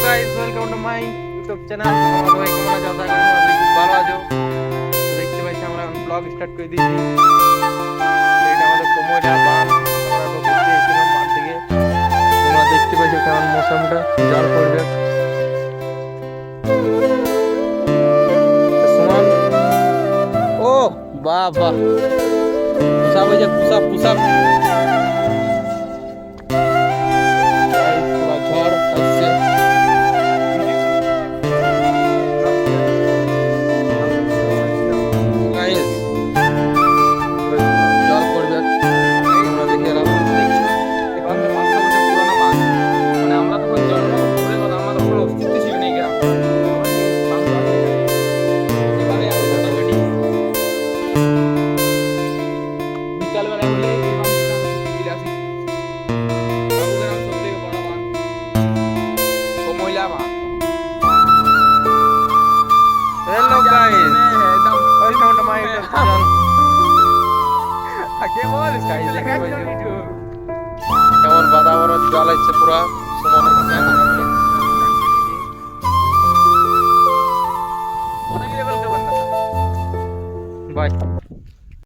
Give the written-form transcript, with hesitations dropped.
Guys, welcome to my YouTube channel. তোমরা সবাই কেমন আছো? আশা করি তোমরা সবাই খুব ভালো আছো। তো দেখতে পাচ্ছি আমরা এখন ব্লগ স্টার্ট করে দিয়েছি। এটা আমাদের কোমরটা বাঁধ, আমরা তো ঘুরতে এসেছিলাম মাঠ থেকে। তোমরা দেখতে পাচ্ছ কেমন মৌসুমটা, জল পড়বে। সুমন, ও বাহ বাহ, পুষাপ হয়েছে, পুষাপ পুষাপ। পুরা ঝড় আসছে। Guys, জল পড়বে, তোমরা দেখে এলাম। আমরা তখন জন্ম করে আমাদের কোনো অস্তিত্ব ছিল না এই গ্রাম। এবারে আমি মোটামুটি বিকালবেলা হলে এই বাঁধটা ফিরে আসি। বাবুগ্রাম সব থেকে বড় বাঁধ, কমইলা বাঁধ। Hello guys, welcome to my YouTube channel. আগে বল গাইস, দেখতে পাচ্ছো কেমন বাতাবরণ, জল আসছে পুরা সমানে।